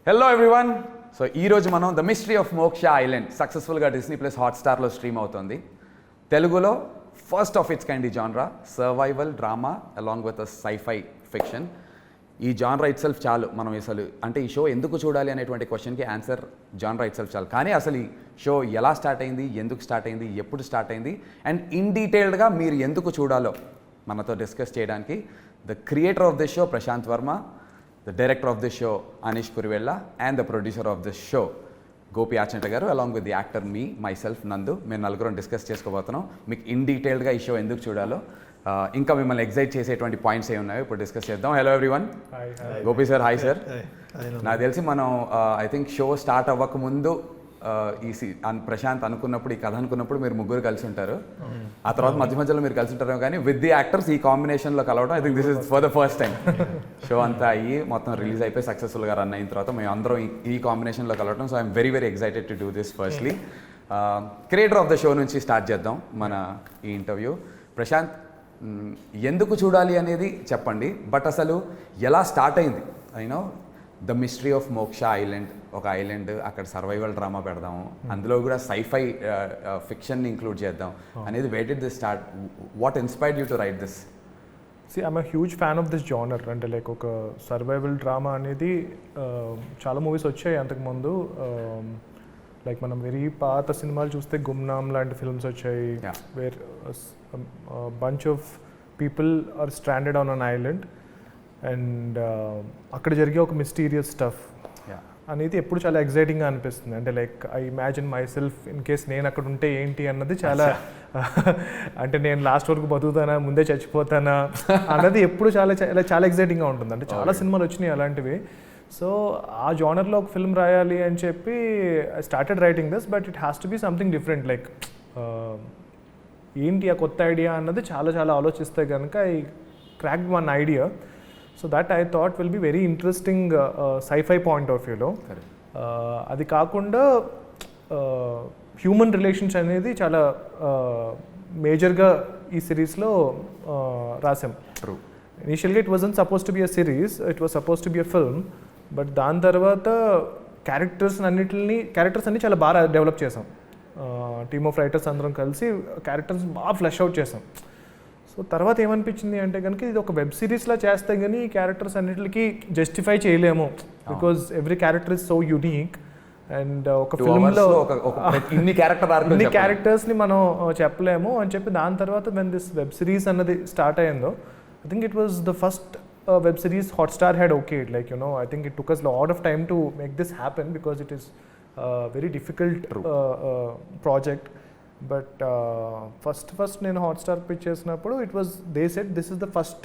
Hello everyone. So ఈరోజు మనం the mystery of Moksha island సక్సెస్ఫుల్గా డిస్నీ ప్లస్ హాట్స్టార్లో స్ట్రీమ్ అవుతుంది. తెలుగులో ఫస్ట్ ఆఫ్ ఇట్స్ కైండ్ ఈ genre, survival drama along with sci-fi fiction. ఈ జాన్రా ఇట్ సెల్ఫ్ చాలు. మనం అసలు అంటే ఈ షో ఎందుకు చూడాలి అనేటువంటి క్వశ్చన్కి ఆన్సర్ జాన్రా ఇట్ సెల్ఫ్ చాలు. కానీ అసలు ఈ షో ఎలా స్టార్ట్ అయింది, ఎందుకు స్టార్ట్ అయింది, ఎప్పుడు స్టార్ట్ అయింది అండ్ ఇన్ డీటెయిల్డ్గా మీరు ఎందుకు చూడాలో మనతో డిస్కస్ చేయడానికి the creator of this show Prasanth Varma, the director of this show Anish Kurivella and the producer of this show Gopi Achanta garu along with the actor myself Nandu. మేము నలుగురం discuss చేసుకోబోతున్నాం. మీకు ఇన్ డీటెయిల్డ్గా ఈ షో ఎందుకు చూడాలో ఇంకా మిమ్మల్ని ఎగ్జైట్ చేసేటువంటి పాయింట్స్ ఏ ఉన్నాయో ఇప్పుడు డిస్కస్ చేద్దాం. Hello everyone. Gopi sir, hi sir. నాకు తెలిసి మనం ఐ థింక్ షో స్టార్ట్ అవ్వక ముందు ప్రశాంత్ అనుకున్నప్పుడు, ఈ కథ అనుకున్నప్పుడు మీరు ముగ్గురు కలిసి ఉంటారు. ఆ తర్వాత మధ్య మధ్యలో మీరు కలిసి ఉంటారు, కానీ విత్ ది యాక్టర్స్ ఈ కాంబినేషన్లో కలవడం I think this is for the first time. Show అంతా అయ్యి మొత్తం రిలీజ్ అయిపోయి సక్సెస్ఫుల్గా రన్ అయిన తర్వాత మేము అందరం ఈ కాంబినేషన్లో కలవడం. So I'm very very excited to do this. Firstly creator of the show నుంచి స్టార్ట్ చేద్దాం మన ఈ ఇంటర్వ్యూ. ప్రశాంత్, ఎందుకు చూడాలి అనేది చెప్పండి, బట్ అసలు ఎలా స్టార్ట్ అయింది? You know the mystery of Moksha island, ఒక ఐలాండ్, అక్కడ సర్వైవల్ డ్రామా పెడదాము, అందులో కూడా సైఫై ఫిక్షన్ని ఇంక్లూడ్ చేద్దాం అనేది. Where did this start? What inspired you to right this? I'm a huge fan of this genre. అంటే లైక్ ఒక సర్వైవల్ డ్రామా అనేది చాలా మూవీస్ వచ్చాయి అంతకుముందు. లైక్ మనం వెరీ పాత సినిమాలు చూస్తే గుమ్నామ్ లాంటి ఫిల్మ్స్ వచ్చాయి, where bunch of people are stranded on an island and అక్కడ జరిగే ఒక మిస్టీరియస్ స్టఫ్ అనేది ఎప్పుడు చాలా ఎగ్జైటింగ్గా అనిపిస్తుంది. అంటే like I imagine my self in case నేను అక్కడ ఉంటే ఏంటి అన్నది చాలా అంటే నేను లాస్ట్ వరకు బతుకుతానా, ముందే చచ్చిపోతానా అన్నది ఎప్పుడు చాలా చాలా ఎగ్జైటింగ్గా ఉంటుంది. అంటే చాలా సినిమాలు వచ్చినాయి అలాంటివి. సో ఆ జానర్లో ఒక ఫిల్మ్ రాయాలి అని చెప్పి I started writing this, but it has to be something different. Like ఏంటి ఆ కొత్త ఐడియా అన్నది చాలా చాలా ఆలోచిస్తే కనుక I cracked one idea. So that I thought will be very interesting sci-fi point of వ్యూలో. అది కాకుండా హ్యూమన్ రిలేషన్స్ అనేది చాలా మేజర్గా ఈ సిరీస్లో రాసాం. ఇనిషియల్గా it wasn't suppose to be a series, it was suppose to be a film. But దాని తర్వాత క్యారెక్టర్స్ అన్ని చాలా బాగా డెవలప్ చేసాం. టీమ్ ఆఫ్ రైటర్స్ అందరం కలిసి క్యారెక్టర్స్ బాగా ఫ్లెష్ అవుట్ చేసాం. సో తర్వాత ఏమనిపించింది అంటే కనుక ఇది ఒక వెబ్ సిరీస్లా చేస్తే కానీ ఈ క్యారెక్టర్స్ అన్నిటికి జస్టిఫై చేయలేము, because every character is so unique. And ఒక ఫిల్మ్లో ఇన్ని క్యారెక్టర్స్ని మనం చెప్పలేము అని చెప్పి దాని తర్వాత వెన్ దిస్ వెబ్ సిరీస్ అన్నది స్టార్ట్ అయ్యిందో, I think it was the first web series Hotstar had okayed. Like, you know, I think it took us a lot of time to make this happen because it is a very difficult project. But first నేను Hotstar pitch చేసినప్పుడు it was, they said this is the first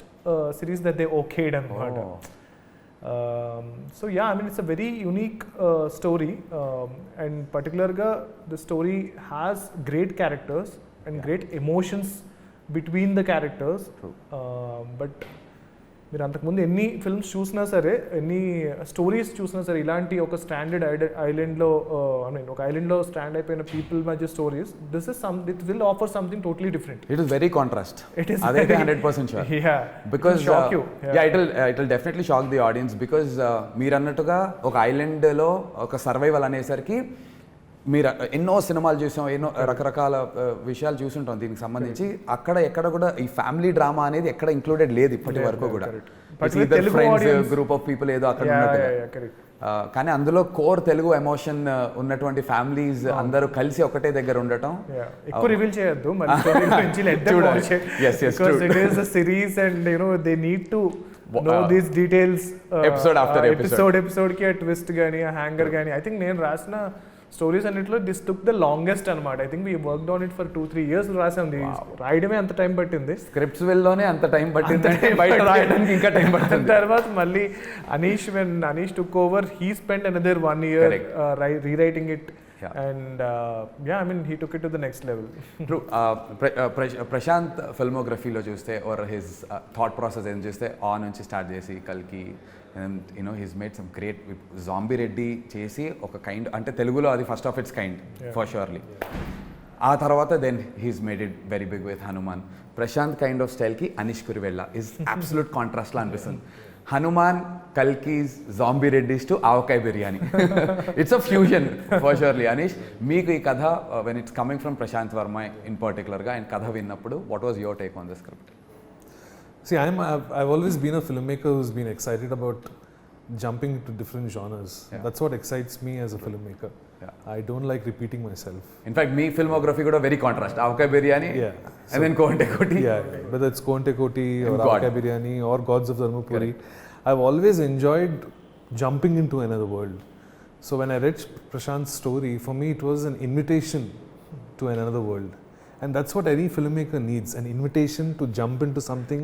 series that they okayed అన్నమాట. So yeah, I mean it's a very unique story and particularly the story has great characters and great emotions between the characters. But మీరు అంతకుముందు ఎన్ని films చూసినా సరే, ఎన్ని stories చూసినా సరే, ఇలాంటి ఒక స్టాండర్డ్ ఐలాండ్లో ఐ మీన్ ఒక ఐలాండ్లో స్టాండ్ అయిపోయిన పీపుల్ మధ్య stories, this is it will offer something totally different. It is very contrast. It is అదైతే 100% sure. Because it will definitely shock the audience. Because మీరు అన్నట్టుగా ఒక ఐలాండ్లో ఒక సర్వైవల్ అనేసరికి మీరు ఎన్నో సినిమాలు చూసాం, ఎన్నో రకరకాల విషయాలు చూసుంటాం దీనికి సంబంధించి. అక్కడ ఎక్కడ కూడా ఈ ఫ్యామిలీ డ్రామా అనేది ఎక్కడ ఇంక్లూడెడ్ లేదు ఇప్పటి వరకు కూడా. గ్రూప్ ఆఫ్ పీపుల్ ఏదో అక్కడ ఉన్నట్టుగా, కానీ అందులో కోర్ తెలుగు ఎమోషన్ ఉన్నటువంటి ఫ్యామిలీస్ అందరూ కలిసి ఒకటే దగ్గర ఉండటం. ఎక్కువ రివీల్ చేయొద్దు series and you know they need to know these details episode కి ట్విస్ట్ గానీ, హ్యాంగర్ గానీ. ఐ థింక్ నేను రాసిన స్టోరీస్ అన్నిట్లో దిస్ టుక్ ద లాంగెస్ట్ అనమాట. I think we worked on it for 2-3 years రాసాం. రాయడమే అంత టైం పట్టింది, స్క్రిప్ట్స్ వెళ్ళలోనే అంత టైం పట్టింది, బయట రాయడానికి ఇంకా టైం పట్టింది. తర్వాత మళ్ళీ when Anish took over, he spent another 1 year rewriting it. And I mean he took it to the next level. True. Prasanth filmographyలో చూస్తే or his thought process ఏం చూస్తే ఆన్ నుంచి స్టార్ట్ చేసి కల్కి, you know, he's made some great zombie Reddy చేసి ఒక kind, అంటే తెలుగులో అది first of its kind for surely. ఆ తర్వాత then he's made it very big with Hanuman. Prashanth kind of స్టైల్కి అనీష్ కురివెల్లా ఇస్ అబ్సల్యూట్ కాంట్రాస్ట్లా అనిపిస్తుంది. Hanuman Kalki's zombie Reddy's to Avakaya biryani. It's a fusion for surely. Anish, మీకు ఈ కథ when it's coming from Prashanth Varma in పర్టికులర్గా ఆయన కథ విన్నప్పుడు what was your take on the script? See, I've always been a filmmaker who's been excited about jumping into different genres. Yeah. That's what excites me as a filmmaker. Yeah. I don't like repeating myself. In fact, me filmography got a very contrast. Avkai biryani, Yeah. and then Konte Koti. Yeah, whether it's Konte Koti or And God. Avkai Biryani or Gods of Dharmapuri, I've always enjoyed jumping into another world. So when I read Prasanth's story, for me it was an invitation to another world. And that's what any filmmaker needs, an invitation to jump into something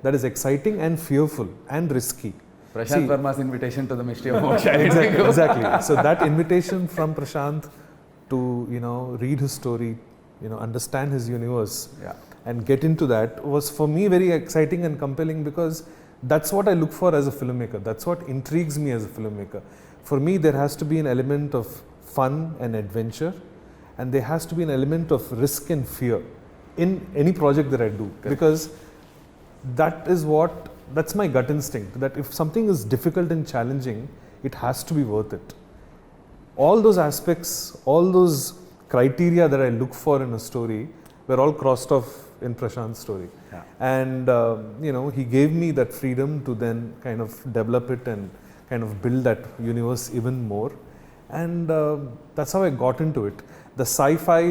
that is exciting and fearful and risky. Prasanth Varma's invitation to the mystery of Moksha. Exactly. So that invitation from Prasanth to, read his story, understand his universe, Yeah. and get into that was for me very exciting and compelling, because that's what I look for as a filmmaker. That's what intrigues me as a filmmaker. For me, there has to be an element of fun and adventure, and there has to be an element of risk and fear in any project that I do. Correct. Because that's my gut instinct, that if something is difficult and challenging, it has to be worth it. All those aspects, all those criteria that I look for in a story were all crossed off in Prasanth's story. Yeah. And he gave me that freedom to then kind of develop it and kind of build that universe even more. And that's how I got into it. The sci-fi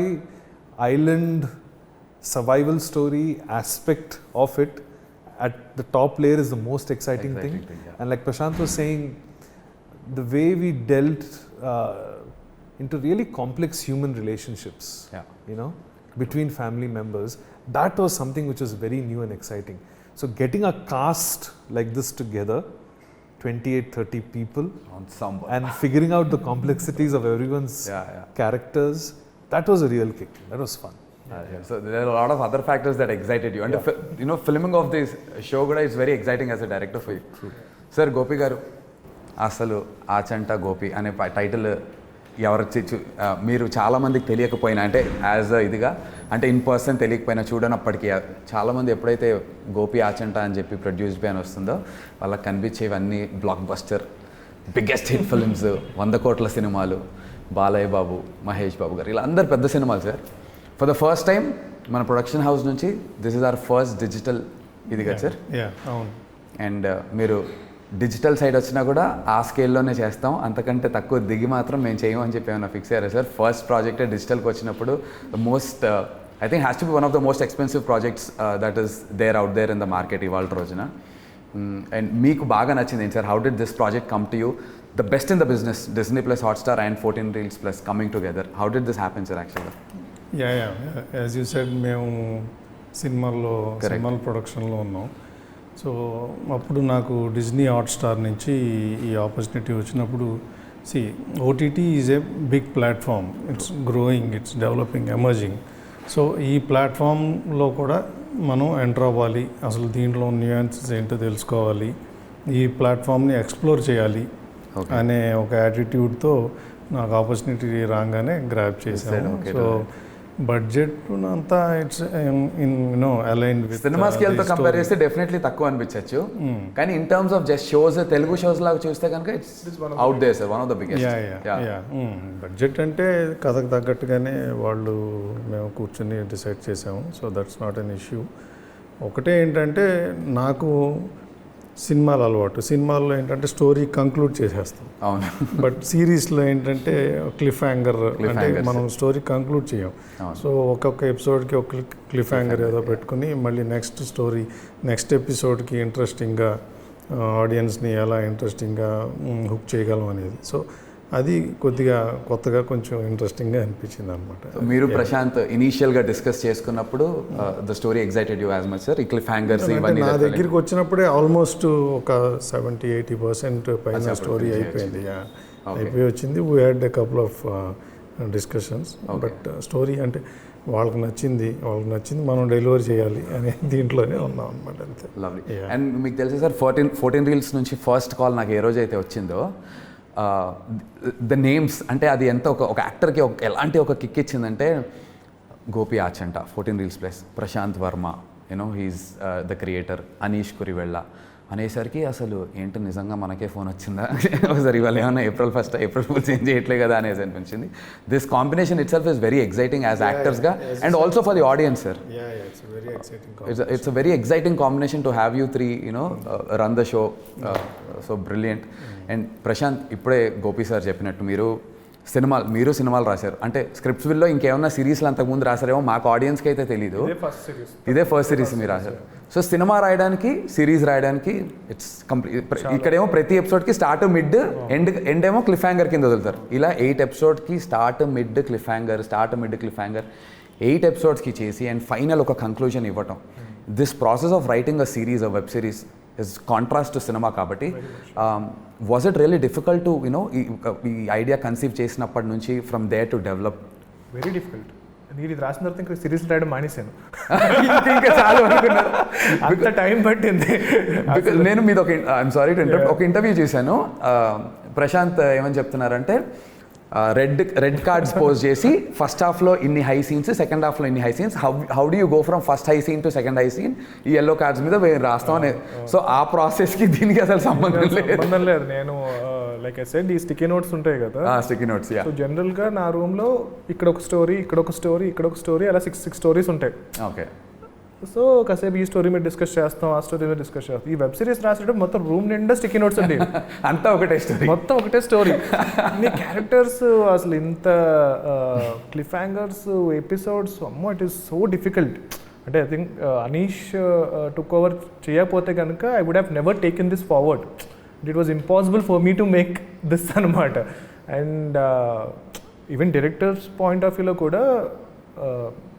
island survival story aspect of it at the top layer is the most exciting thing. Yeah. And like Prasanth was saying, the way we dealt into really complex human relationships, Yeah. Between family members, that was something which was very new and exciting. So getting a cast like this together, 28-30 people, Ensemble. and figuring out the complexities of everyone's Yeah. characters, that was a real kick. That was fun. Yeah. So there are a lot of other factors that excited you. And filming of this show kuda is very exciting as a director for you. True. Sir, Gopi garu, అసలు ఆచంట గోపి అనే title మీరు చాలామందికి తెలియకపోయినా, అంటే as ఇదిగా అంటే in person తెలియకపోయినా చూడనప్పటికీ చాలామంది ఎప్పుడైతే గోపి ఆచంట అని చెప్పి ప్రొడ్యూస్ బై అని వస్తుందో వాళ్ళకి కనిపించేవన్నీ blockbuster biggest hit films, 100 కోట్ల సినిమాలు, బాలయ్య బాబు, మహేష్ బాబు గారు, ఇలా అందరు పెద్ద సినిమాలు. Sir, for the first time మన ప్రొడక్షన్ హౌస్ నుంచి this is our first digital ఇది కదా సార్? అవును. అండ్ మీరు డిజిటల్ సైడ్ వచ్చినా కూడా ఆ స్కేల్లోనే చేస్తాం, అంతకంటే తక్కువ దిగి మాత్రం మేము చేయము అని చెప్పి ఏమైనా ఫిక్స్ అయ్యారా సార్? ఫస్ట్ ప్రాజెక్టే డిజిటల్కి వచ్చినప్పుడు most I think has to be one of the most expensive projects that is there out there in the market ఇవాళ రోజున. అండ్ మీకు బాగా నచ్చింది ఏంటి sir? How did this project come to you? The best in the business, Disney plus Hotstar and 14 Reels plus coming together. How did this happen sir యాక్చువల్గా? As you said, మేము సినిమాల ప్రొడక్షన్లో ఉన్నాం. సో అప్పుడు నాకు డిజ్నీ హాట్స్టార్ నుంచి ఈ opportunity వచ్చినప్పుడు, OTT is a big platform, it's growing, it's developing, emerging. So ఈ ప్లాట్ఫామ్లో కూడా మనం ఎంటర్ అవ్వాలి, అసలు దీంట్లో న్యూయాన్సెస్ ఏంటో తెలుసుకోవాలి, ఈ ప్లాట్ఫామ్ని ఎక్స్ప్లోర్ చేయాలి అనే ఒక యాటిట్యూడ్తో నాకు ఆపర్చునిటీ రాగానే గ్రాబ్ చేశాను. సో బడ్జెట్ అంతా ఇట్స్ అలైన్ విత్ సినిమా స్కేల్తో కంపేర్ చేస్తే డెఫినెట్లీ తక్కువ అనిపించవచ్చు, కానీ in terms of just shows, Telugu shows లాగా చూస్తే కనుక it's out there sir, one of the biggest. Budget అంటే కథకు తగ్గట్టుగానే మేము కూర్చొని డిసైడ్ చేసాము. So that's not an issue. ఒకటే ఏంటంటే, నాకు సినిమాలు అలవాటు. సినిమాల్లో ఏంటంటే స్టోరీ కంక్లూడ్ చేసేస్తాం. అవును. బట్ సిరీస్లో ఏంటంటే క్లిఫ్ హ్యాంగర్, అంటే మనం స్టోరీ కంక్లూడ్ చేయం. సో ఒక్కొక్క ఎపిసోడ్కి ఒక క్లిఫ్ హ్యాంగర్ ఏదో పెట్టుకుని మళ్ళీ నెక్స్ట్ ఎపిసోడ్కి ఇంట్రెస్టింగ్గా ఆడియన్స్ని ఎలా ఇంట్రెస్టింగ్గా హుక్ చేయగలం అనేది. సో అది కొద్దిగా కొత్తగా కొంచెం ఇంట్రెస్టింగ్గా అనిపించింది అనమాట. మీరు ప్రశాంత్ ఇనీషియల్గా డిస్కస్ చేసుకున్నప్పుడు the story excited you as much sir? ఈ క్లిఫ్ హ్యాంగర్స్ ఇవన్నీ నా దగ్గరికి వచ్చినప్పుడే ఆల్మోస్ట్ ఒక 70-80% పైన స్టోరీ అయిపోయింది, అయిపోయి వచ్చింది. We had a couple of discussions. But story అంటే వాళ్ళకి నచ్చింది, మనం డెలివరీ చేయాలి అనే దీంట్లోనే ఉన్నాం అనమాట, అంతే. లవ్లీ. అండ్ మీకు తెలుసా సార్, 14 Reels నుంచి ఫస్ట్ కాల్ నాకు ఏ రోజైతే వచ్చిందో, ద నేమ్స్ అంటే అది ఎంత ఒక యాక్టర్కి ఎలాంటి ఒక కిక్ ఇచ్చిందంటే, Gopi Achanta 14 Reels plus, Prashanth Varma, he's the creator, Anish Kuruvilla, అనేసరికి అసలు ఏంటి నిజంగా మనకే ఫోన్ వచ్చిందా ఒకసారి ఇవాళ ఏమన్నా ఏప్రిల్ ఫుల్ చేంజ్ చేయట్లే కదా అనేసి అనిపించింది. This combination itself is very exciting as యాక్టర్స్గా and also for the audience sir. It's a very exciting combination to have you three, run the show. So brilliant. And Prasanth, ఇప్పుడే Gopi sir చెప్పినట్టు మీరు సినిమాలు రాశారు అంటే scripts willow ఇంకేమన్నా సిరీస్లు అంతకుముందు రాశారేమో మాకు ఆడియన్స్కి అయితే తెలీదు. ఇదే ఫస్ట్ సిరీస్ మీరు రాశారు. సో సినిమా రాయడానికి సిరీస్ రాయడానికి ఇట్స్ కంప్లీట్. ఇక్కడేమో ప్రతి ఎపిసోడ్కి స్టార్ట్ మిడ్ ఎండ్ ఏమో క్లిఫ్ హ్యాంగర్ కింద వదులుతారు. ఇలా 8 ఎపిసోడ్కి స్టార్ట్ మిడ్ క్లిఫ్ హ్యాంగర్ 8 ఎపిసోడ్స్కి చేసి అండ్ ఫైనల్ ఒక కంక్లూజన్ ఇవ్వటం. This process of writing a series a web series is contrast to సినిమా కాబట్టి was it really difficult to ఈ ఐడియా కన్సీవ్ చేసినప్పటి నుంచి from there to develop? Very difficult. నేను ఇది రాసిన తర్వాత ఇంకా సిరీస్ రాయడం మానేశాను. ఇంకా చాలా అనుకున్నాను, అంత టైం పట్టింది. నేను మీద ఐఎమ్ సారీ టు ఇంటరప్ట్, ఒక ఇంటర్వ్యూ చేశాను. ప్రశాంత్ ఏమని చెప్తున్నారంటే రెడ్ కార్డ్స్ పోస్ట్ చేసి ఫస్ట్ హాఫ్లో ఇన్ని హై సీన్స్, సెకండ్ హాఫ్లో ఇన్ని high scenes, how do you go from first high scene to second high scene, ఈ ఎల్లో కార్డ్స్ మీద రాస్తాం అనేది. సో ఆ ప్రాసెస్కి దీనికి అసలు సంబంధం లేదు. నేను లైక్ ఐ సెడ్ ఈ స్టిక్కీ నోట్స్ ఉంటాయి కదా, స్టిక్కీ నోట్స్. సో జనరల్గా నా రూమ్లో ఇక్కడ ఒక స్టోరీ అలా 6 స్టోరీస్ ఉంటాయి. ఓకే. సో కాసేపు ఈ స్టోరీ మీద డిస్కస్ చేస్తాం, ఆ స్టోరీ మీద డిస్కస్ చేస్తాం. ఈ వెబ్ సిరీస్ రాసేటప్పుడు మొత్తం రూమ్ నిండా స్టిక్కీ నోట్స్ అండి. అంతా ఒకటే స్టోరీ, మొత్తం ఒకటే స్టోరీ. అన్ని క్యారెక్టర్స్ అసలు ఇంత క్లిఫ్ హ్యాంగర్స్ ఎపిసోడ్స్, అమ్మో ఇట్ ఈస్ సో డిఫికల్ట్. అంటే I think Anish took over చేయకపోతే కనుక I would have never taken this forward. It was impossible for me to make this అనమాట. And even directors point of వ్యూలో కూడా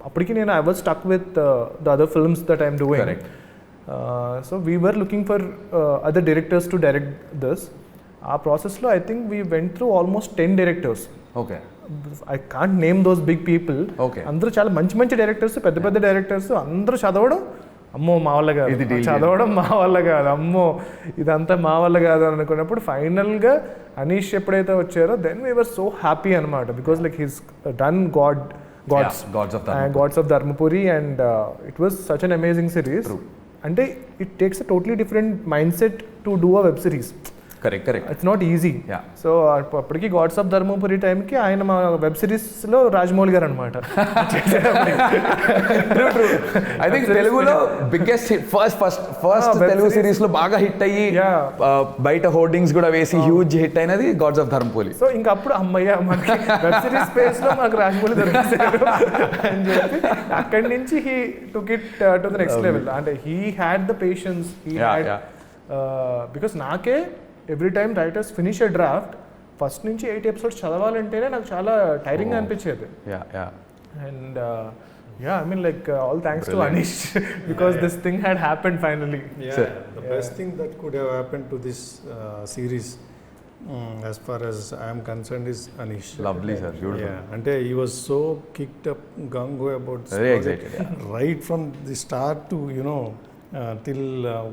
అప్పటికి నేను I was stuck with the other films that I'm doing. So we were looking for other directors to direct this. ఆ ప్రాసెస్లో I think we went through almost 10 directors. Okay. I can't name those big people. అందరూ చాలా మంచి directors, పెద్ద directors. అందరూ చదవడం అమ్మో మా వల్ల కాదు, చదవడం మా వల్ల కాదు, అమ్మో ఇదంతా మా వల్ల కాదు అని అనుకున్నప్పుడు ఫైనల్గా అనీష్ ఎప్పుడైతే వచ్చారో then we were so happy అనమాట. Because like he's done Gods of Dharmapuri, and it was such an amazing series. True. And it takes a totally different mindset to do a web series. Correct. It's not easy. Yeah. So అప్పటికి God's of Dharmapuri టైంకి ఆయన మా web సిరీస్లో రాజమౌళి గారు అనమాట. I think తెలుగులో biggest first Telugu series లో బాగా హిట్ అయ్యి బయట హోర్డింగ్స్ కూడా వేసి హ్యూజ్ హిట్ అయినది గాడ్స్ ఆఫ్ ధర్మపురి. సో ఇంకా అప్పుడు అమ్మయ్య మనకి వెబ్ సిరీస్ స్పేస్ లో మనకు రాజమౌళి దొరికేశారు అని చెప్పి అక్కడి నుంచి he took it to the next level. అంటే he had the patience, he had because నాకే every time writers finish a draft first నుంచి 8 ఎపిసోడ్స్ చదవాలంటేనే నాకు చాలా టైరింగ్ అనిపించేది. And I mean like all thanks to Anish because this thing had happened finally. The best thing that could have happened to this series as far as I am concerned is Anish. Lovely sir, beautiful. Yeah, ante he was so kicked up gung-ho about this very project, excited, right from the start to till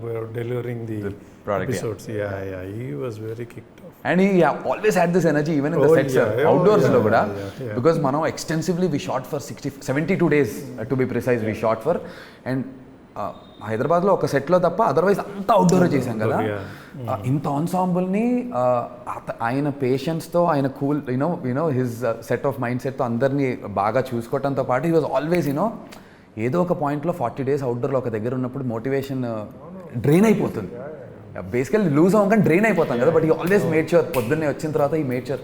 we are delivering the product, episodes. Yeah, he was very kicked off. And he always had this energy even in the sets, outdoors lo kuda, because mano extensively we shot for 72 days to be precise. We shot for, and హైదరాబాద్లో ఒక సెట్లో తప్ప otherwise అంతా outdoor చేశాం కదా. ఇంత ఆన్సాంబుల్ని ఆయన పేషెన్స్తో, ఆయన cool his set of mind సెట్తో అందరినీ బాగా చూసుకోవడంతో పాటు హీ వాజ్ ఆల్వేస్ ఏదో ఒక పాయింట్లో 40 days అవుట్డోర్లో ఒక దగ్గర ఉన్నప్పుడు మోటివేషన్ డ్రైన్ అయిపోతుంది. బేసికల్లీ లూజ్ అవ్వం కానీ డ్రైన్ అయిపోతాం కదా. బట్ ఈ ఆల్వేస్ మేడ్ ష్యూర్ పొద్దున్నే వచ్చిన తర్వాత ఈ made sure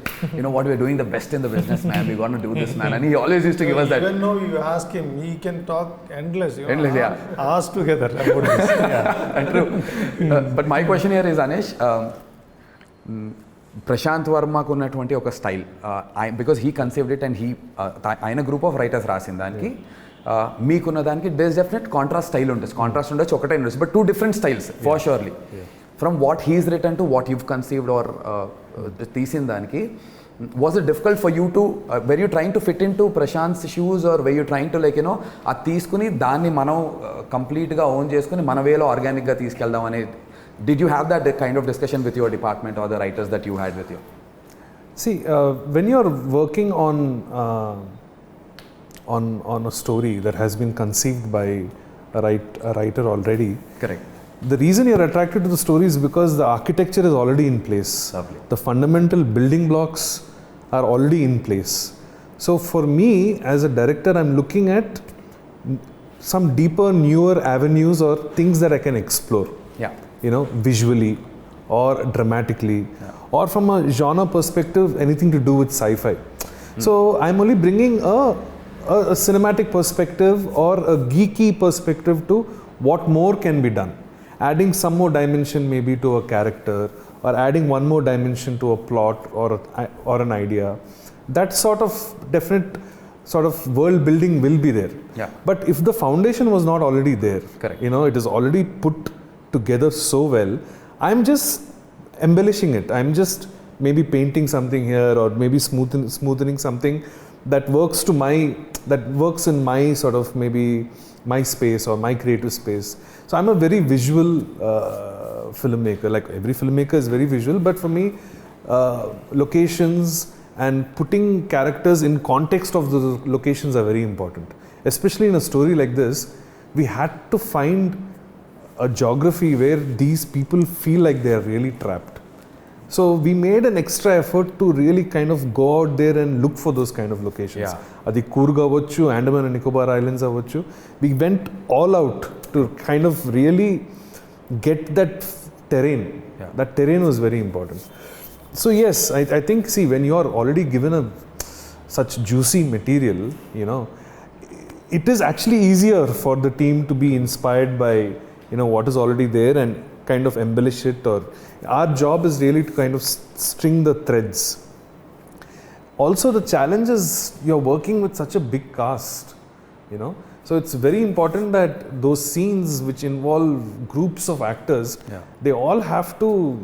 what we are doing the best in the business man, we gonna do this man, and he always used to give us that. Even though you ask him, he can talk endless, hours together about this. And true. But my question here is, Anish, Prashant వర్మకు ఉన్నటువంటి ఒక style, because he conceived it and ఆయన group of writers రాసిన దానికి మీకున్న దానికి there is definite contrast style ఉంటుంది. Contrast ఉండొచ్చు, ఒకటే ఉండొచ్చు, but 2 different styles for surely. From what he's written to what you've conceived or తీసిన దానికి, was it difficult for you to were you trying to fit into Prashanth's shoes, or were you trying to like అది తీసుకుని దాన్ని మనం కంప్లీట్గా own చేసుకుని మన వేలో ఆర్గానిక్గా తీసుకెళ్దాం అనేది? Did you have that kind of discussion with your department or the writers that you had with you? See, when you're working on a story that has been conceived by a writer already, correct, the reason you're attracted to the story is because the architecture is already in place. Lovely. The fundamental building blocks are already in place. So for me as a director, I'm looking at some deeper, newer avenues or things that I can explore. Yeah. You know, visually or dramatically, or from a genre perspective, anything to do with sci-fi. So I'm only bringing a cinematic perspective or a geeky perspective to what more can be done. Adding some more dimension maybe to a character, or adding one more dimension to a plot or an idea. That sort of definite sort of world building will be there. Yeah. But if the foundation was not already there, correct, you know, it is already put together so well, I'm just embellishing it. I'm just maybe painting something here, or maybe smoothening something that works in my sort of maybe my space or my creative space. So I'm a very visual filmmaker. Like every filmmaker is very visual, but for me, locations and putting characters in context of the locations are very important. Especially in a story like this, we had to find a geography where these people feel like they are really trapped. So we made an extra effort to really kind of go out there and look for those kind of locations. Adi Coorg avachchu, Andaman and Nicobar Islands avachchu. We went all out to kind of really get that terrain. That terrain was very important. So yes, I think, see, when you are already given such juicy material, you know, it is actually easier for the team to be inspired by, you know, what is already there and kind of embellish it. Or our job is really to kind of string the threads. Also, the challenge is you're working with such a big cast, you know, so it's very important that those scenes which involve groups of actors, they all have to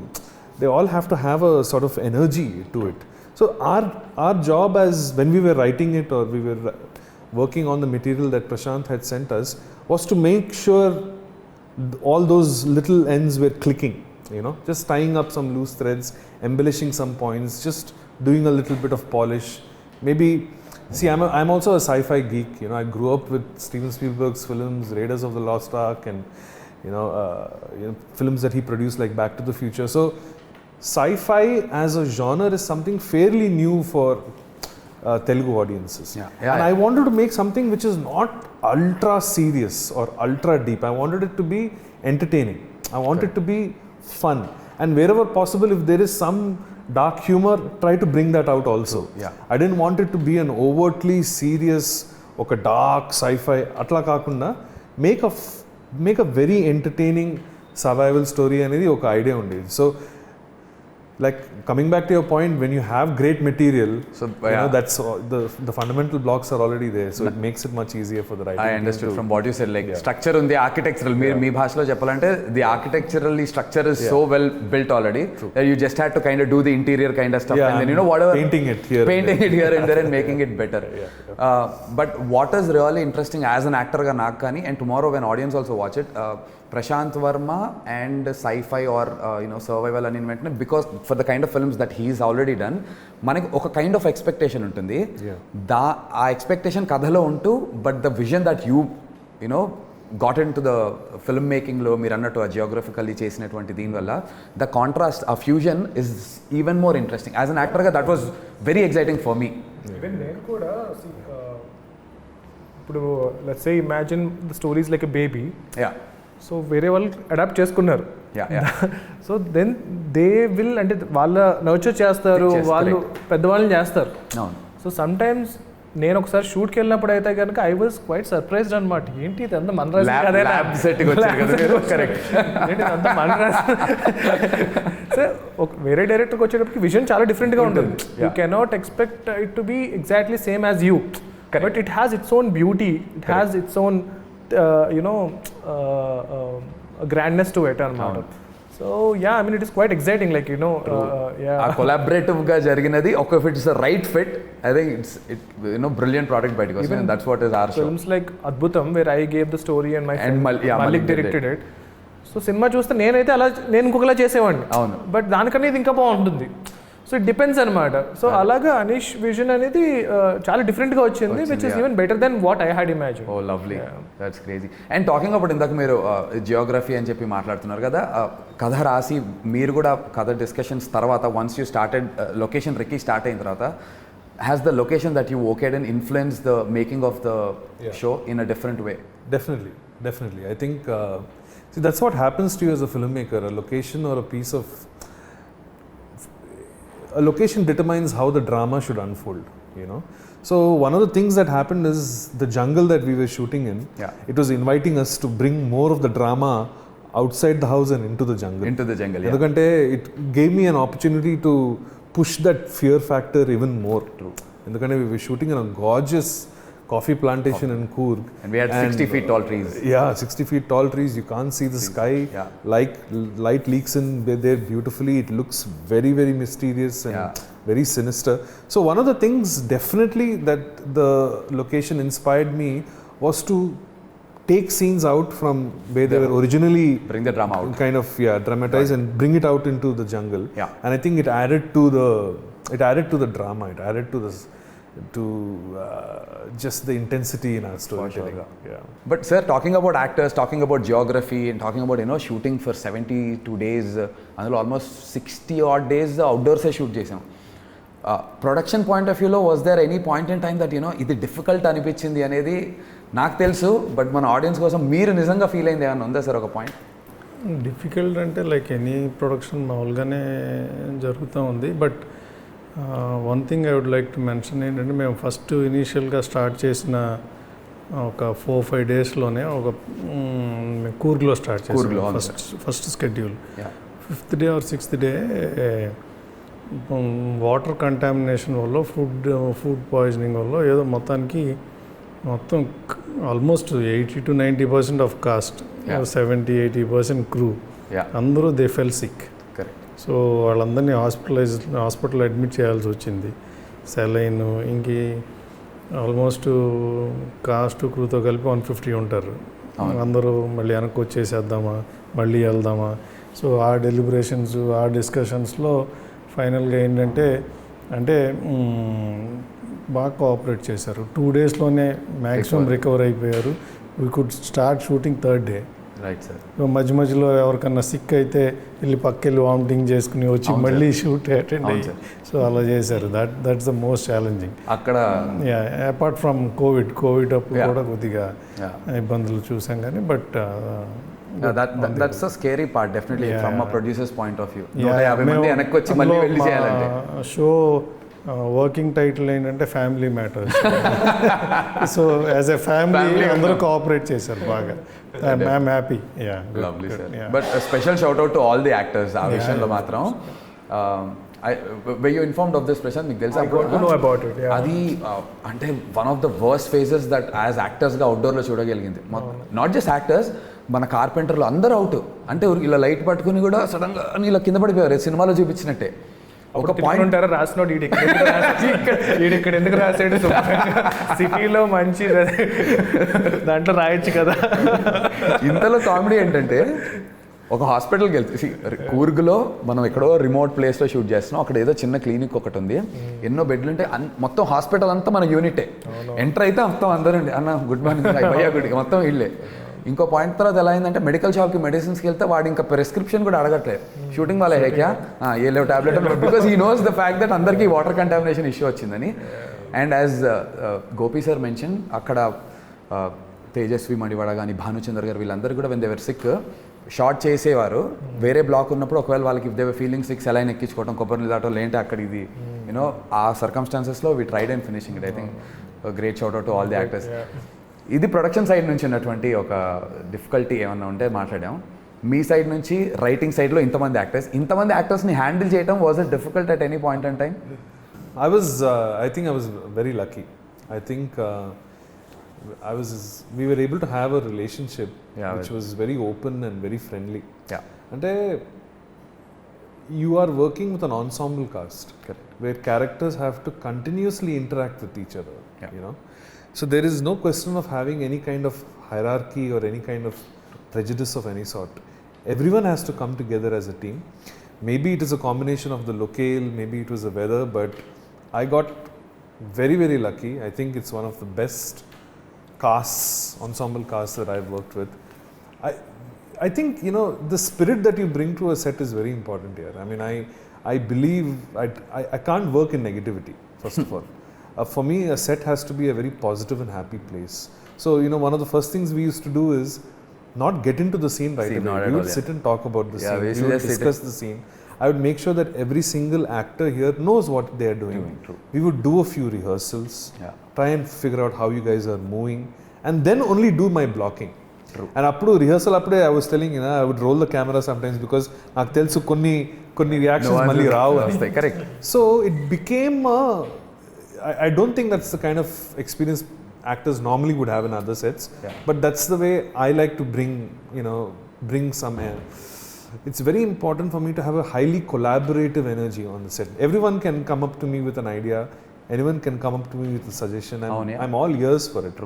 have a sort of energy to it. So our job, as when we were writing it or we were working on the material that Prasanth had sent us, was to make sure all those little ends were clicking, you know, just tying up some loose threads, embellishing some points, just doing a little bit of polish. Maybe, see, I'm also a sci-fi geek, you know, I grew up with Steven Spielberg's films, Raiders of the Lost Ark, and you know, films that he produced like Back to the Future. So sci-fi as a genre is something fairly new for Telugu audiences. And I wanted to make something which is not ultra serious or ultra deep. I wanted it to be entertaining. I want it to be fun. And wherever possible, if there is some dark humor, try to bring that out also. I didn't want it to be an overtly serious, oka dark sci-fi. Atla kakunda, make a very entertaining survival story anedi oka idea undi. So, like, coming back to your point, when you have great material, so you know, that's the fundamental blocks are already there, so it makes it much easier for the writing. I understood from what you said, like structure on the architectural, me bhashalo cheppalante, the architecturally structure is so well built already that you just had to kind of do the interior kind of stuff, and then, you know, whatever, painting it here and there and making it better. But what is really interesting as an actor ga naak kani, and tomorrow when audience also watch it, Prasanth Varma and sci-fi or you know, survival and inventment, because for the kind of films that he's already done, manaki oka kind of expectation untundi. Aa expectation kadhalo untu, but the vision that you know got into the filmmaking lo meer annattu a geographically chesinatvanti deen valla, the contrast, a fusion is even more interesting. As an actor ga, that was very exciting for me. Even nenu kuda, ఇప్పుడు let's say imagine the story is like a baby. So వేరే వాళ్ళు adapt చేసుకున్నారు. So then they will, అంటే వాళ్ళ nurture చేస్తారు, వాళ్ళు పెద్దవాళ్ళని చేస్తారు. సో సమ్ టైమ్స్ నేను ఒకసారి షూట్కి వెళ్ళినప్పుడు అయితే కనుక ఐ వాజ్ క్వైట్ సర్ప్రైజ్డ్ అనమాట. ఏంటి ఇదంతా మన సో వేరే డైరెక్టర్కి వచ్చేటప్పటికి విజన్ చాలా డిఫరెంట్గా ఉంటుంది. You cannot expect it to be exactly same as you, but it has its own beauty, it has its own grandness to it anamata. So yeah, I mean, it is quite exciting, like, you know, collaborative ga jariginadi, okay, if it's the right fit, I think it's you know, brilliant product by because even that's what is our show. Films like Adbhutam, where I gave the story and my friend Malik directed it. So cinema చూస్తే నేనైతే అలా నేను ఇంకొకలా చేసేవాడిని, but దానికన్నా ఇది ఇంకా బాగుంటుంది. So it depends అనమాట. సో అలాగా అనీష్ విజన్ అనేది చాలా డిఫరెంట్గా వచ్చింది, which is even better then what I had imagine. Oh lovely, that's crazy. And talking about ఇందాక మీరు జియోగ్రఫీ అని చెప్పి మాట్లాడుతున్నారు కదా, కథ రాసి మీరు కూడా కథ డిస్కషన్స్ తర్వాత once you started location recce start అయిన తర్వాత has the location that you okayed and influenced the making of the show in a different way? Definitely. I think see, that's what happens to you as a filmmaker. A location or a piece of a location determines how the drama should unfold, you know. So one of the things that happened is the jungle that we were shooting in, it was inviting us to bring more of the drama outside the house and into the jungle. Endukante it gave me an opportunity to push that fear factor even more. True. Endukante we were shooting in a gorgeous coffee plantation in Coorg. And we had 60 feet tall trees. Yeah, 60 feet tall trees. You can't see the sky. Like light leaks in there beautifully. It looks very, very mysterious and very sinister. So one of the things definitely that the location inspired me was to take scenes out from where they were originally, bring the drama out, kind of dramatize and bring it out into the jungle. And I think it added to the drama, it added to this just the intensity in our storytelling. But sir, talking about actors, talking about geography and talking about, you know, shooting for 72 days, అందులో almost 60 odd days outdoors shoot చేసాం. Production point of వ్యూలో was there any point in time that you know ఇది difficult అనిపించింది అనేది నాకు తెలుసు, but మన audience కోసం మీరు నిజంగా ఫీల్ అయింది ఏమన్నా ఉందా సార్ ఒక పాయింట్? డిఫికల్ట్ అంటే లైక్ ఎనీ ప్రొడక్షన్ మామూలుగానే జరుగుతూ ఉంది. But one thing I would like to mention ఏంటంటే మేము ఫస్ట్ ఇనీషియల్గా స్టార్ట్ చేసిన ఒక 4-5 డేస్లోనే ఒక కూర్గ్లో స్టార్ట్ చేసాం first schedule. 5th day or 6th day water contamination వల్ల ఫుడ్ పాయిజనింగ్ వల్ల ఏదో మొత్తం ఆల్మోస్ట్ 80-90% ఆఫ్ కాస్ట్, 70-80% క్రూ అందరూ దే ఫెల్ సిక్. సో వాళ్ళందరినీ హాస్పిటల్ అడ్మిట్ చేయాల్సి వచ్చింది. సెలైన్ ఇంక ఆల్మోస్ట్ కాస్ట్ క్రూతో కలిపి 150 ఉంటారు. అందరూ మళ్ళీ వెనక్కి వచ్చేసేద్దామా, మళ్ళీ వెళ్దామా. సో ఆ డెలిబరేషన్స్, ఆ డిస్కషన్స్లో ఫైనల్గా ఏంటంటే బాగా కోఆపరేట్ చేశారు. 2 డేస్లోనే మ్యాక్సిమం రికవర్ అయిపోయారు. We could start shooting 3rd day. Right sir. మధ్యలో ఎవరికన్నా సిక్ అయితే వెళ్ళి పక్కెళ్ళి వామిటింగ్ చేసుకుని వచ్చి మళ్ళీ షూట్ అటెండ్ అయ్యి, సో అలా చేశారు. దట్స్ ద మోస్ట్ ఛాలెంజింగ్ అక్కడ. అపార్ట్ ఫ్రమ్ కోవిడ్ అప్పుడు కూడా కొద్దిగా ఇబ్బందులు చూసాం కానీ, but that's a scary part definitely from a producer's point of view. 150 మంది వెనక్కి వచ్చి మళ్ళీ వెళ్ళి చేయాలంటే. షో వర్కింగ్ టైటిల్ ఏంటంటే family matters. So as a family అందరూ కోఆపరేట్ చేశారు బాగా. I'm happy. Lovely sir. But special shout out to all the actors ఆ విషయంలో మాత్రం. were you informed of this, Prasanth? మీకు తెలుసా? I got to know about it. అది అంటే one of the worst phases that as యాక్టర్స్గా అవుట్డోర్లో చూడగలిగింది. నాట్ జస్ట్ యాక్టర్స్, మన కార్పెంటర్లు అందరూ అవుట్. అంటే ఇలా లైట్ పట్టుకుని కూడా సడన్గా ఇలా కింద పడిపోయారు, సినిమాలో చూపించినట్టే. ఒక పాయింట్ ఉంటారా రాసినోడు ఇక్కడ ఎందుకు రాసాడు, సిటీలో మంచి దాంట్లో రాయొచ్చు కదా. ఇంతలో కామెడీ ఏంటంటే ఒక హాస్పిటల్కి వెళ్తే, కూర్గ్లో మనం ఎక్కడో రిమోట్ ప్లేస్లో షూట్ చేస్తున్నాం. అక్కడ ఏదో చిన్న క్లినిక్ ఒకటి ఉంది, ఎన్నో బెడ్లు ఉంటాయి. మొత్తం హాస్పిటల్ అంతా మన యూనిటే. ఎంటర్ అయితే మొత్తం అందరండి అన్న గుడ్ మార్నింగ్ భయ్యా గుడికి మొత్తం ఇళ్ళే. ఇంకో పాయింట్ తర్వాత ఎలా అయిందంటే మెడికల్ షాప్కి మెడిసిన్స్కి వెళ్తే వాడు ఇంకా ప్రిస్క్రిప్షన్ కూడా అడగట్లేదు. షూటింగ్ వాళ్ళ హేక్యా ఏ లేవు tablet, because he knows the fact that అందరికీ వాటర్ కంటామినేషన్ ఇష్యూ వచ్చిందని. And as Gopi sir mention, అక్కడ తేజస్వి మడివాడ కానీ భానుచందర్ గారు వీళ్ళందరూ కూడా when they were sick short చేసేవారు. వేరే బ్లాక్ ఉన్నప్పుడు ఒకవేళ వాళ్ళకి if they were feeling sick saline ఎక్కించుకోవడం, కొబ్బరి దాటో లేంటే అక్కడ ఇది యూనో ఆ సర్కమ్స్టాన్సెస్లో we tried and finishing it. I think great shout out to all the actors. ఇది ప్రొడక్షన్ సైడ్ నుంచి ఉన్నటువంటి ఒక డిఫికల్టీ ఏమన్నా ఉంటే మాట్లాడాం. మీ సైడ్ నుంచి రైటింగ్ సైడ్లో ఇంతమంది యాక్టర్స్ని హ్యాండిల్ చేయడం was it difficult at any point in time? I think I was very lucky. I think we were able to have a relationship which was very open and very friendly. Ante you are working with an ensemble cast. Correct. Where characters have to continuously interact with each other, you know. So there is no question of having any kind of hierarchy or any kind of prejudice of any sort. Everyone has to come together as a team. Maybe it is a combination of the locale, maybe it was the weather, but I got very, very lucky. I think it's one of the best casts, ensemble casts that I've worked with. I think, you know, the spirit that you bring to a set is very important here. I mean, I believe I can't work in negativity, first of all. For me, a set has to be a very positive and happy place. So, you know, one of the first things we used to do is not get into the scene right away. We would sit and talk about the scene. We would discuss the scene. I would make sure that every single actor here knows what they are doing. We would do a few rehearsals, try and figure out how you guys are moving, and then only do my blocking. And appudu rehearsal appude I was telling, you know, I would roll the camera sometimes because నాకు తెలుసు కొన్ని reactions మళ్ళీ రావు. Correct. So it became I don't think that's the kind of experience actors normally would have in other sets, but that's the way I like to bring some air. It's very important for me to have a highly collaborative energy on the set. Everyone can come up to me with an idea, anyone can come up to me with a suggestion, and I'm all ears for it.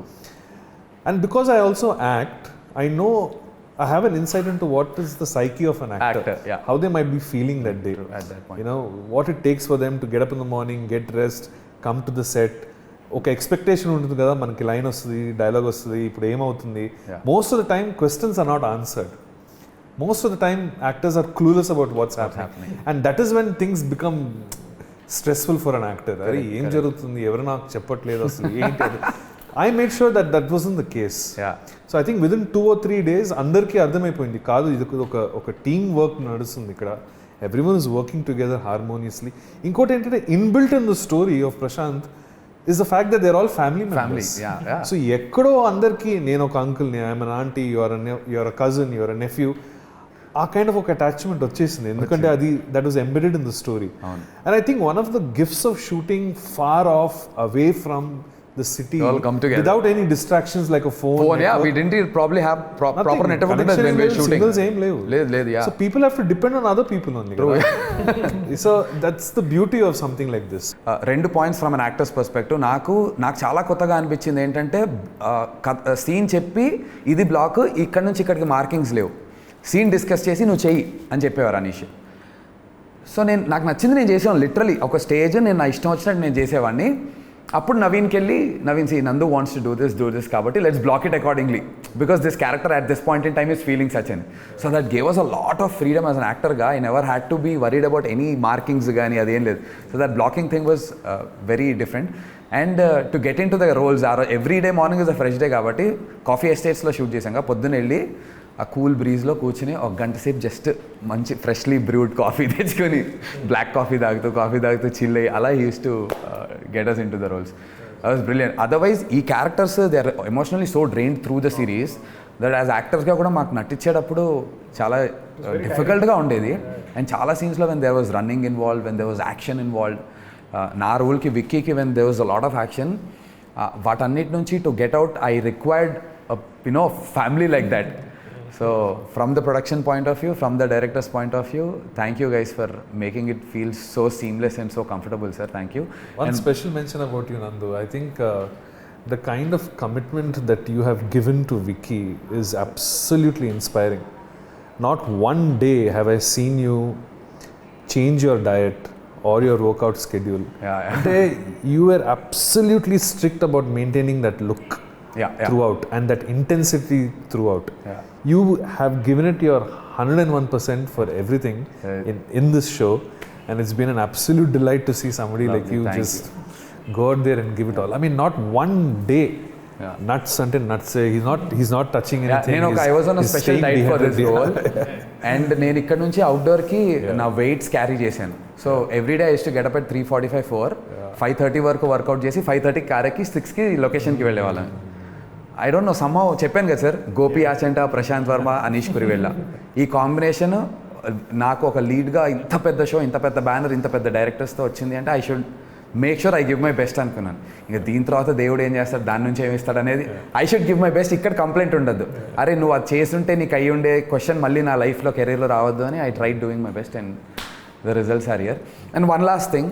And because I also act, I know I have an insight into what is the psyche of an actor, how they might be feeling that day. At that point. You know, what it takes for them to get up in the morning, get dressed, come to the set. ఒక expectation ఉంటుంది కదా, మనకి line వస్తుంది, dialogue వస్తుంది, ఇప్పుడు ఏమవుతుంది. Most of the time questions are not answered. Most of the time actors are clueless about what's happening. And that is when things become stressful for an actor. Are ఏం జరుగుతుంది, ఎవరు నాకు చెప్పట్లేదు అసలు ఏంటి. I made sure that that wasn't the case. So I think within 2 or 3 days అందరికీ అర్థమైపోయింది, కాదు ఇది ఒక టీమ్ వర్క్ నడుస్తుంది ఇక్కడ. Everyone is working together harmoniously. ఇంకోటి ఏంటంటే inbuilt in the story of Prasanth is the fact that they're all family members. So ఎక్కడో అందరికీ నేను ఒక అంకుల్ని, I'm an aunty, your uh cousin, your uh nephew, a kind of ఒక attachment వచ్చేసింది, ఎందుకంటే అది that was embedded in the story. And I think one of the gifts of shooting far off away from the city without any distractions like a phone. We didn't probably have proper network when we were shooting. Signals aim levu. So people have to depend on other people only. So that's the beauty of something like this. Rendu points from an actor's perspective. నాకు చాలా కొత్తగా అనిపించింది ఏంటంటే, scene చెప్పి ఇది black, ఇక్కడ నుంచి ఇక్కడికి మార్కింగ్స్ లేవు, సీన్ డిస్కస్ చేసి నువ్వు చెయ్యి అని చెప్పేవారు అనీష్. సో నాకు నచ్చింది నేను చేసేవాడిని. లిటరలీ ఒక స్టేజ్ నేను నా ఇష్టం వచ్చినట్టు నేను చేసేవాడిని. అప్పుడు నవీన్కి వెళ్ళి, Naveen see Nandu wants to do this కాబట్టి let's block it accordingly, because this character at this point in time is feeling such అని. So that gave us a lot of freedom as an యాక్టర్గా. I never had to be worried about any markings కానీ అదేం లేదు. So that blocking thing was very different. And to get into the roles every day morning is a fresh day కాబట్టి coffee ఎస్టేట్స్లో shoot చేశాక పొద్దున్న వెళ్ళి ఆ cool బ్రీజ్లో కూర్చుని ఒక గంట సేపు జస్ట్ మంచి ఫ్రెష్లీ బ్రూడ్ కాఫీ తెచ్చుకొని బ్లాక్ కాఫీ తాగుతూ చిల్ అయ్యి అలా used to get us into the roles. That was brilliant. Otherwise ఈ characters they are emotionally so drained through the series that as యాక్టర్స్గా కూడా మాకు నటించేటప్పుడు చాలా డిఫికల్ట్గా ఉండేది. అండ్ చాలా సీన్స్లో when there was running involved, when there was action involved, నా రోల్కి విక్కీకి when there was a lot of action, వాటన్నిటి నుంచి to get out I required family like that. So from the production point of view, from the director's point of view, thank you guys for making it feel so seamless and so comfortable, sir. Thank you. One special mention about you, Nandu. I think the kind of commitment that you have given to Vicky is absolutely inspiring. Not one day have I seen you change your diet or your workout schedule. You were absolutely strict about maintaining that look. Throughout, and that intensity throughout. You have given it your 101% for everything in this show, and it's been an absolute delight to see somebody like you just go out there and give it all. I mean, not one day nuts until nuts. He's not touching anything. I was on a special diet for this role, and నేను ఇక్కడ నుంచి అవుట్డోర్కి నా weights carry చేశాను. So everyday I use to get up at 3:45, 4, 5:30 వరకు work out చేసి 5:30 కారెక్కి 6కి లొకేషన్కి వెళ్ళేవాళ్ళం. ఐ డోంట్ నో, సమ్హౌ చెప్పాను కదా సార్, గోపి ఆచంట, ప్రశాంత్ వర్మ, అనీష్ కురివెళ్ళ, ఈ కాంబినేషన్ నాకు ఒక లీడ్గా ఇంత పెద్ద షో, ఇంత పెద్ద బ్యానర్, ఇంత పెద్ద డైరెక్టర్స్తో వచ్చింది అంటే I should make sure I give my best అనుకున్నాను. ఇంకా దీని తర్వాత దేవుడు ఏం చేస్తాడు, దాని నుంచి ఏమి ఇస్తాడు అనేది I should give my best. ఇక్కడ కంప్లైంట్ ఉండద్దు, అరే నువ్వు అది చేస్తుంటే నీకు అయ్యి ఉండే క్వశ్చన్ మళ్ళీ నా లైఫ్లో, కెరీర్లో రావద్దు అని I try doing my best and the results are here. And one last thing,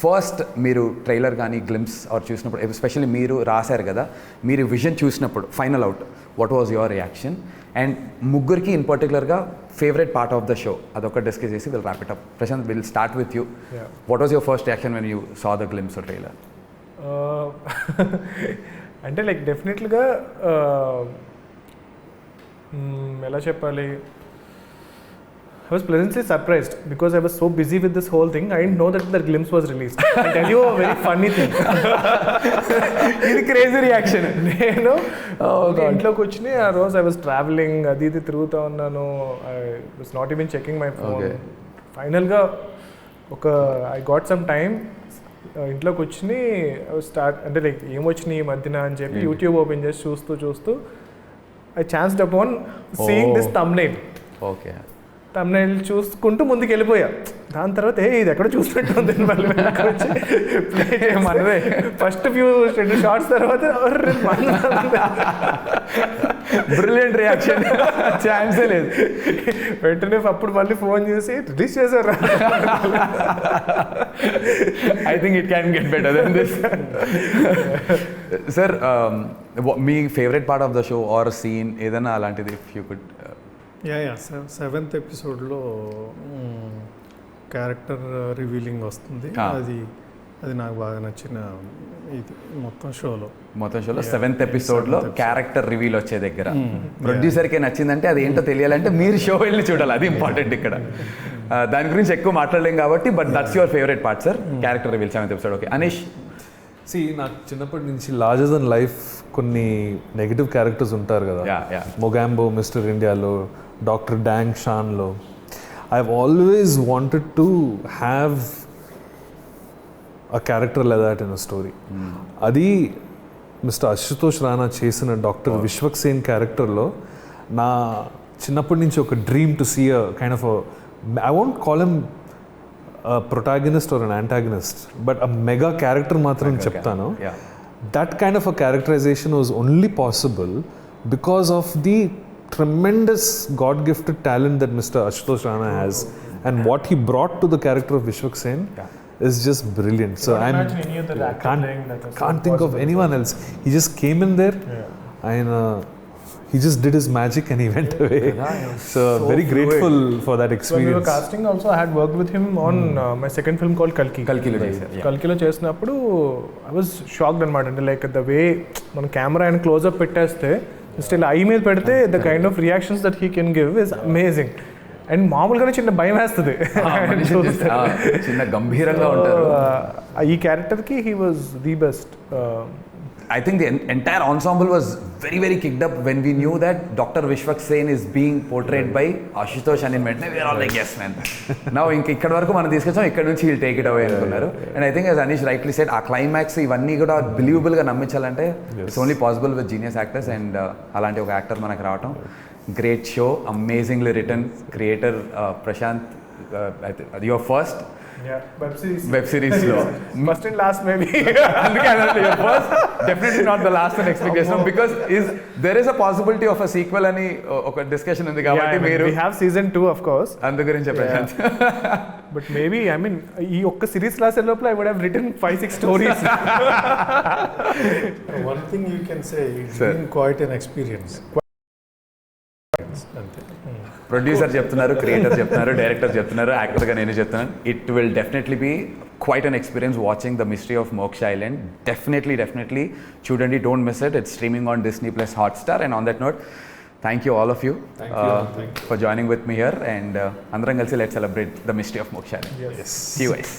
first మీరు ట్రైలర్ కానీ గ్లిమ్స్ ఆర్ చూసినప్పుడు ఎస్పెషల్లీ మీరు రాశారు కదా, మీరు విజన్ చూసినప్పుడు final out what was your reaction? And ముగ్గురికి ఇన్ పర్టికులర్గా favourite part of the show అదొక డిస్కస్ చేసి will wrap it up. Prasanth, will start with you. What was your first reaction when you saw the glimpse are trailer? అంటే like డెఫినెట్లీగా ఎలా చెప్పాలి, I was pleasantly surprised because I was so busy with this whole thing. I didn't know that the glimpse was released. I'll tell you a very funny thing. ఇది crazy reaction. నేను ఇంట్లోకి వచ్చి ఆ రోజు I was traveling, అది ఇది తిరుగుతూ ఉన్నాను. I was not even checking my phone. ఫైనల్గా I got some time. ఇంట్లోకి వచ్చి స్టార్ట్ అంటే లైక్ ఏమొచ్చినాయి ఈ మధ్యన అని చెప్పి యూట్యూబ్ ఓపెన్ చేసి చూస్తూ I chanced upon seeing this thumbnail. Okay, thumbnail చూసుకుంటూ ముందుకు వెళ్ళిపోయా. దాని తర్వాత ఇది ఎక్కడ చూసినట్టు ఉంది మళ్ళీ వచ్చి మనదే ఫస్ట్ ఫ్యూ షార్ట్స్ తర్వాత బ్రిలియంట్ రియాక్షన్, ఛాన్సే లేదు. వెంటనే అప్పుడు మళ్ళీ ఫోన్ చేసి రిలీజ్ చేశారు. I think it can get better then this. Sir, మీ favourite part of the show or scene ఏదైనా అలాంటిది ఇఫ్ యూ కుడ్? సెవెంత్ ఎపిసోడ్లో క్యారెక్టర్ రివీలింగ్ వస్తుంది. అది నాకు బాగా నచ్చిన ఇది మొత్తం షోలో సెవెంత్ ఎపిసోడ్లో క్యారెక్టర్ రివీల్ వచ్చే దగ్గర ప్రొడ్యూసర్కే నచ్చిందంటే అది ఏంటో తెలియాలంటే మీరు షో వెళ్ళి చూడాలి, అది ఇంపార్టెంట్ ఇక్కడ. దాని గురించి ఎక్కువ మాట్లాడలేం కాబట్టి, but that's your favourite part sir, character reveal seventh episode. Okay, Anish. నాకు చిన్నప్పటి నుంచి లార్జర్ దెన్ లైఫ్ కొన్ని నెగిటివ్ క్యారెక్టర్స్ ఉంటారు కదా, మొగాంబో మిస్టర్ ఇండియాలో, డాక్టర్ డాంగ్ షాన్లో. I have always wanted to have a character like that in a story. అది mister Ashutosh Rana చేసిన డాక్టర్ విశ్వక్సేన్ క్యారెక్టర్లో నా చిన్నప్పటి నుంచి ఒక dream to see a kind of I won't call him protagonist are an antagonist, but a mega character మాత్రం చెప్తాను. That kind of a characterization was only possible because of the tremendous God-gifted talent that Mr. Ashutosh Rana has, and what he brought to the character of Vishwak-Sen is just brilliant. So I can't think of anyone else. He just came in there and he just did his magic and he went away. So very grateful for that experience. When we were casting also, I had worked with him on my second film called Kalkilo చేసినప్పుడు I was shocked అనమాట. అంటే like the way మన camera and close up పెట్టేస్తే still I మీద పెడితే the kind of reactions that he can give is amazing. And మామూలుగానే చిన్న భయం వేస్తుంది, చిన్న గంభీరంగా ఉంటారు. ఈ క్యారెక్టర్కి he was the best. I think the entire ensemble was very, very kicked up when we knew that Dr. Vishwak-Sen is being portrayed by Ashutosh and in Medne. We are all like, yes man. Now ikkada varaku మనం తీసుకొచ్చాం, ఇక్కడ నుంచి he'll take it away అనుకున్నారు. And I think as Anish rightly said, ఆ climax ఇవన్నీ కూడా believable గా నమ్మించాలంటే it's only possible with genius actors, and అలాంటి ఒక యాక్టర్ మనకు రావటం. Great show, amazingly written, creator Prasanth, your first web series లో ఫస్ట్ అండ్ లాస్ట్ మేబీ. అందుకే your first, definitely not the last and expectation, because there is a possibility of a sequel అని ఒక discussion ఉంది కాబట్టి మీరు we have season 2 of course. అందు గురించి Prashanth. But maybe I mean ఈ ఒక్క సిరీస్ రాసే లోపల I would have written 5-6 stories. One thing you can say, it's been quite an experience. Producer చెప్తున్నారు, క్రియేటర్ చెప్తున్నారు, డైరెక్టర్ చెప్తున్నారు, యాక్టర్గా నేను చెప్తున్నాను. It will definitely be quite an experience watching the mystery of Moksha island. Definitely చూడండి, don't miss it. It's streaming on Disney+ Hotstar. And on that note, thank you all of you for joining with me here, and అందరం కలిసి let's celebrate the mystery of Moksha Island. Yes. See you guys.